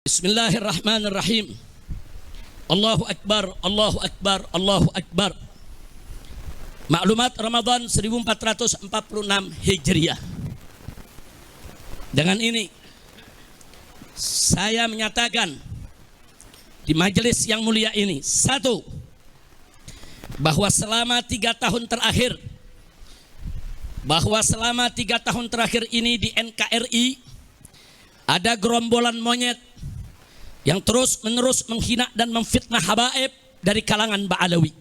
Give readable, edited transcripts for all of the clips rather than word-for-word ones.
Bismillahirrahmanirrahim. Allahu Akbar, Allahu Akbar, Allahu Akbar. Maklumat Ramadan 1446 Hijriah. Dengan ini saya menyatakan di majelis yang mulia ini, satu, bahwa selama 3 tahun terakhir ini di NKRI ada gerombolan monyet yang terus menerus menghina dan memfitnah habaib dari kalangan Ba'alawi,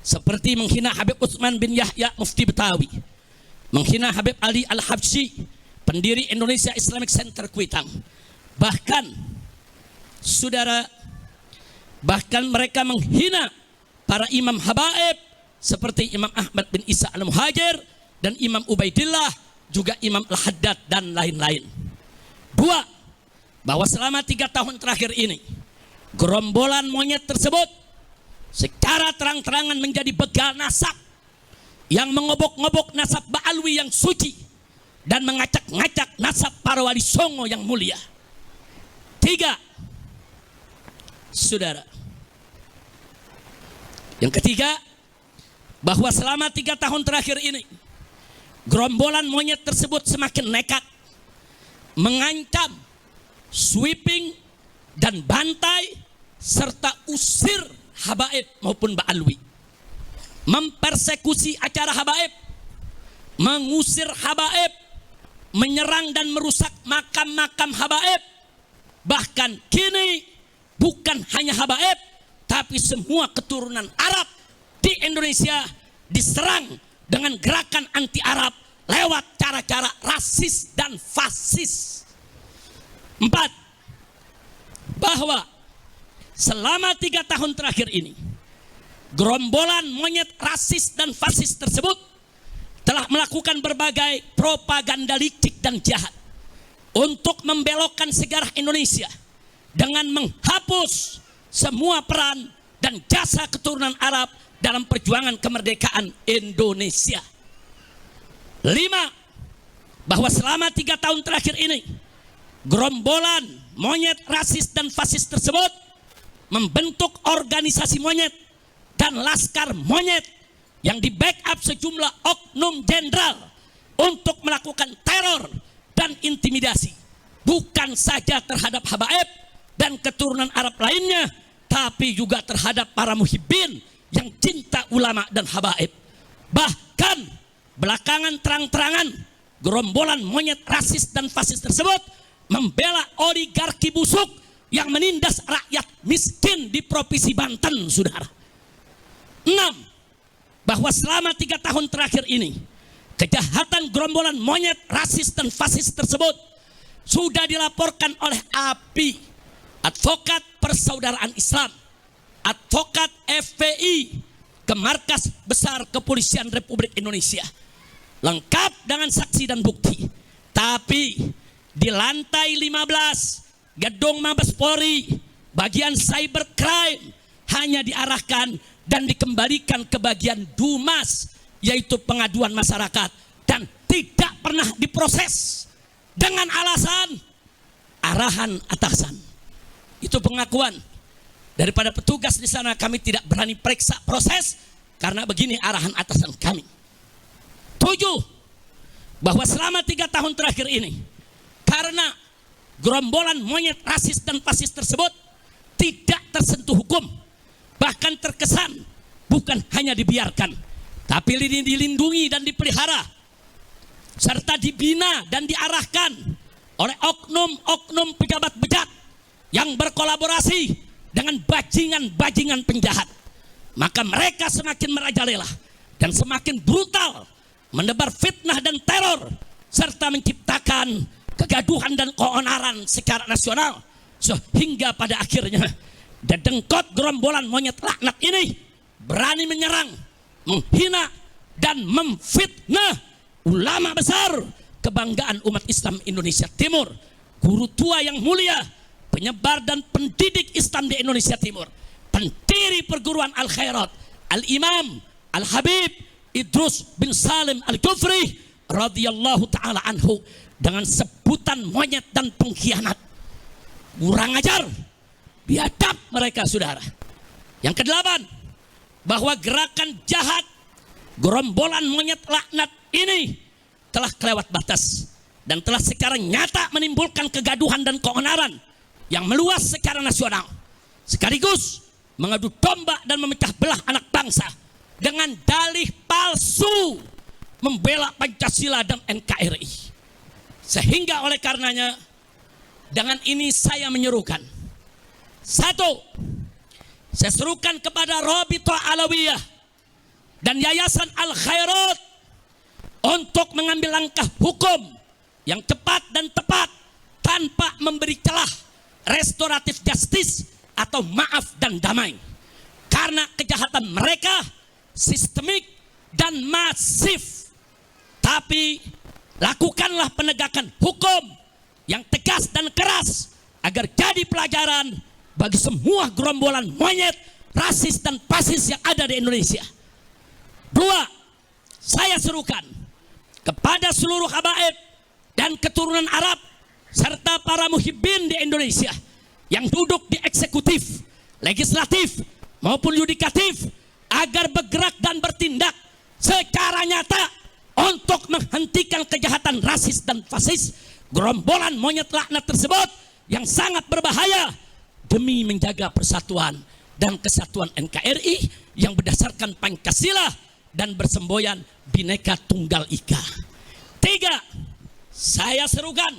seperti menghina Habib Utsman bin Yahya Mufti Betawi, menghina Habib Ali Al-Habsyi, pendiri Indonesia Islamic Center Kuitang. Bahkan mereka menghina para imam habaib seperti Imam Ahmad bin Isa Al-Muhajir dan Imam Ubaidillah, juga Imam Al-Haddad dan lain-lain. Dua, bahwa selama 3 tahun terakhir ini gerombolan monyet tersebut secara terang-terangan menjadi begal nasab yang mengobok-ngobok nasab Ba'alwi yang suci dan mengacak-ngacak nasab para wali songo yang mulia. 3, saudara, yang ketiga, bahwa selama 3 tahun terakhir ini gerombolan monyet tersebut semakin nekat mengancam, sweeping dan bantai serta usir habaib maupun Ba'alwi, mempersekusi acara habaib, mengusir habaib, menyerang dan merusak makam-makam habaib. Bahkan kini bukan hanya habaib, tapi semua keturunan Arab di Indonesia diserang dengan gerakan anti Arab lewat cara-cara rasis dan fasis. 4, bahwa selama 3 tahun terakhir ini gerombolan monyet rasis dan fasis tersebut telah melakukan berbagai propaganda licik dan jahat untuk membelokkan sejarah Indonesia dengan menghapus semua peran dan jasa keturunan Arab dalam perjuangan kemerdekaan Indonesia. 5, bahwa selama 3 tahun terakhir ini gerombolan monyet rasis dan fasis tersebut membentuk organisasi monyet dan laskar monyet yang di backup sejumlah oknum jenderal untuk melakukan teror dan intimidasi, bukan saja terhadap habaib dan keturunan Arab lainnya, tapi juga terhadap para muhibbin yang cinta ulama dan habaib. Bahkan belakangan terang-terangan gerombolan monyet rasis dan fasis tersebut membela oligarki busuk yang menindas rakyat miskin di Provinsi Banten, saudara. 6, bahwa selama 3 tahun terakhir ini kejahatan gerombolan monyet rasis dan fasis tersebut sudah dilaporkan oleh API, Advokat Persaudaraan Islam, Advokat FPI, ke Markas Besar Kepolisian Republik Indonesia, lengkap dengan saksi dan bukti. Tapi di lantai 15 gedung Mabes Polri bagian cybercrime hanya diarahkan dan dikembalikan ke bagian Dumas, yaitu pengaduan masyarakat, dan tidak pernah diproses dengan alasan arahan atasan. Itu pengakuan daripada petugas di sana. Kami tidak berani periksa proses karena begini arahan atasan kami. 7, bahwa selama 3 tahun terakhir ini karena gerombolan monyet rasis dan fasis tersebut tidak tersentuh hukum, bahkan terkesan bukan hanya dibiarkan, tapi dilindungi dan dipelihara, serta dibina dan diarahkan oleh oknum-oknum pejabat bejat yang berkolaborasi dengan bajingan-bajingan penjahat. Maka mereka semakin merajalela dan semakin brutal menebar fitnah dan teror serta menciptakan kegaduhan dan keonaran secara nasional, sehingga pada akhirnya dedengkot gerombolan monyet laknat ini berani menyerang, menghina dan memfitnah ulama besar kebanggaan umat Islam Indonesia Timur, guru tua yang mulia, penyebar dan pendidik Islam di Indonesia Timur, pendiri perguruan Al-Khairat, Al-Imam Al-Habib Idrus bin Salim Al-Kufri radhiyallahu ta'ala anhu, dengan sebutan monyet dan pengkhianat. Kurang ajar, biadab mereka saudara. Yang kedelapan, bahwa gerakan jahat gerombolan monyet laknat ini telah kelewat batas dan telah secara nyata menimbulkan kegaduhan dan keonaran yang meluas secara nasional, sekaligus mengadu domba dan memecah belah anak bangsa dengan dalih palsu membela Pancasila dan NKRI. Sehingga oleh karenanya dengan ini saya menyerukan, satu, saya serukan kepada Rabithah Alawiyah dan Yayasan Al Khairat untuk mengambil langkah hukum yang cepat dan tepat tanpa memberi celah restoratif justice atau maaf dan damai. Karena kejahatan mereka sistemik dan masif. Tapi lakukanlah penegakan hukum yang tegas dan keras agar jadi pelajaran bagi semua gerombolan monyet, rasis dan fasis yang ada di Indonesia. Dua, saya serukan kepada seluruh habaib dan keturunan Arab serta para muhibbin di Indonesia yang duduk di eksekutif, legislatif maupun yudikatif agar bergerak dan bertindak secara nyata untuk menghentikan kejahatan rasis dan fasis gerombolan monyet laknat tersebut yang sangat berbahaya demi menjaga persatuan dan kesatuan NKRI yang berdasarkan Pancasila dan bersemboyan Bhinneka Tunggal Ika. Tiga, saya serukan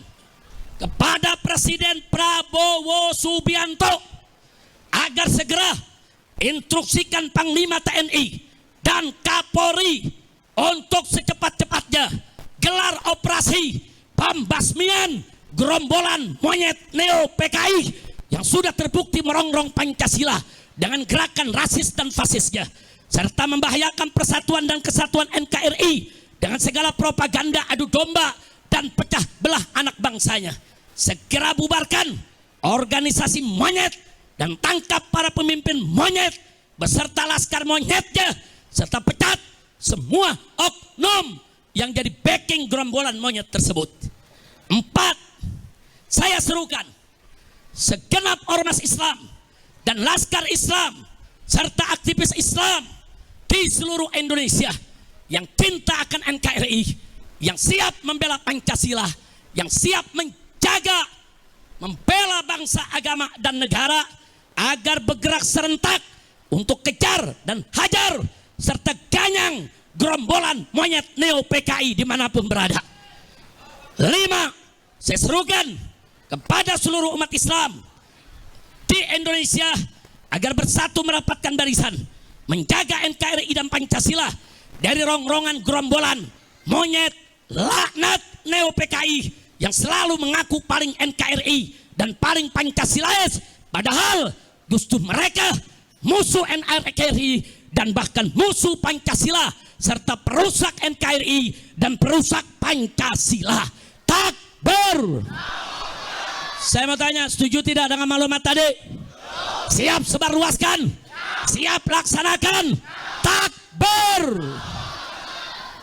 kepada Presiden Prabowo Subianto agar segera instruksikan Panglima TNI dan Kapolri untuk secepat-cepatnya gelar operasi pembasmian gerombolan monyet Neo PKI yang sudah terbukti merongrong Pancasila dengan gerakan rasis dan fasisnya, serta membahayakan persatuan dan kesatuan NKRI dengan segala propaganda adu domba dan pecah belah anak bangsanya. Segera bubarkan organisasi monyet dan tangkap para pemimpin monyet beserta laskar monyetnya, serta pecat semua oknum yang jadi backing gerombolan monyet tersebut. Empat, saya serukan segenap ormas Islam dan laskar Islam serta aktivis Islam di seluruh Indonesia yang cinta akan NKRI, yang siap membela Pancasila, yang siap menjaga, membela bangsa, agama, dan negara agar bergerak serentak untuk kejar dan hajar serta ganyang gerombolan monyet Neo PKI dimanapun berada. Lima, saya serukan kepada seluruh umat Islam di Indonesia agar bersatu merapatkan barisan, menjaga NKRI dan Pancasila dari rongrongan gerombolan monyet laknat Neo PKI yang selalu mengaku paling NKRI dan paling Pancasilais, padahal justru mereka musuh NKRI dan bahkan musuh Pancasila serta perusak NKRI dan perusak Pancasila. Takbir. Saya mau tanya, setuju tidak dengan maklumat tadi? Siap sebarluaskan? Siap laksanakan? Takbir.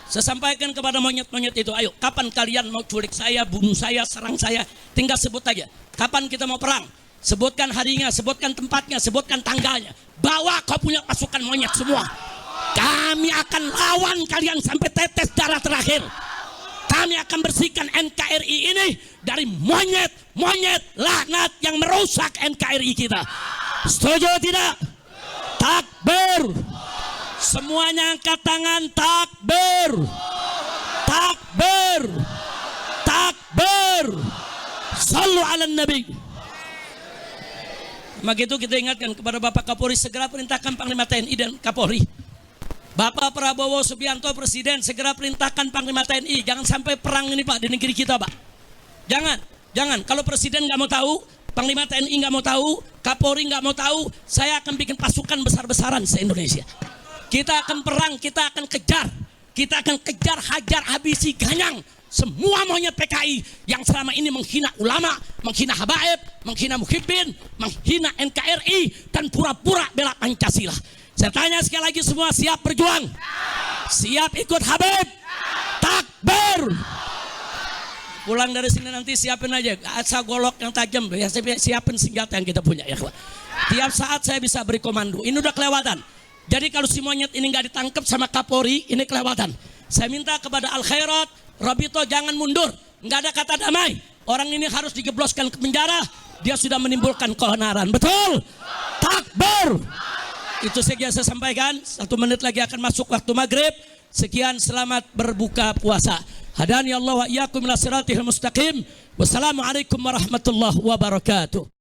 Saya sampaikan kepada monyet-monyet itu, ayo kapan kalian mau culik saya, bunuh saya, serang saya, tinggal sebut aja. Kapan kita mau perang? Sebutkan harinya, sebutkan tempatnya, sebutkan tanggalnya. Bawa kau punya pasukan monyet semua. Kami akan lawan kalian sampai tetes darah terakhir. Kami akan bersihkan NKRI ini dari monyet-monyet laknat yang merusak NKRI kita. Setuju tidak? Takbir. Semuanya angkat tangan. Takbir. Takbir. Takbir. Sallu ala Nabi. Maka itu kita ingatkan kepada Bapak Kapolri, segera perintahkan Panglima TNI dan Kapolri. Bapak Prabowo Subianto Presiden, segera perintahkan Panglima TNI. Jangan sampai perang ini Pak di negeri kita Pak. Jangan. Kalau Presiden nggak mau tahu, Panglima TNI nggak mau tahu, Kapolri nggak mau tahu, saya akan bikin pasukan besar-besaran se-Indonesia. Kita akan perang, kita akan kejar, hajar, habisi, ganyang semua monyet PKI yang selama ini menghina ulama, menghina habaib, menghina muhibbin, menghina NKRI, dan pura-pura bela Pancasila. Saya tanya sekali lagi, semua siap berjuang? Siap ikut Habib? Takbir. Pulang dari sini nanti siapin aja asa golok yang tajam ya, siapin senjata yang kita punya ya. Tiap saat saya bisa beri komando. Ini udah kelewatan. Jadi kalau si monyet ini nggak ditangkap sama Kapolri, ini kelewatan. Saya minta kepada Al Khairat, Robito jangan mundur. Nggak ada kata damai. Orang ini harus digebloskan ke penjara. Dia sudah menimbulkan keonaran. Betul? Takbir. Itu saja saya sampaikan. 1 menit lagi akan masuk waktu maghrib. Sekian, selamat berbuka puasa. Hadani Allah wa iyyakum ila siratil mustaqim. Wassalamualaikum warahmatullahi wabarakatuh.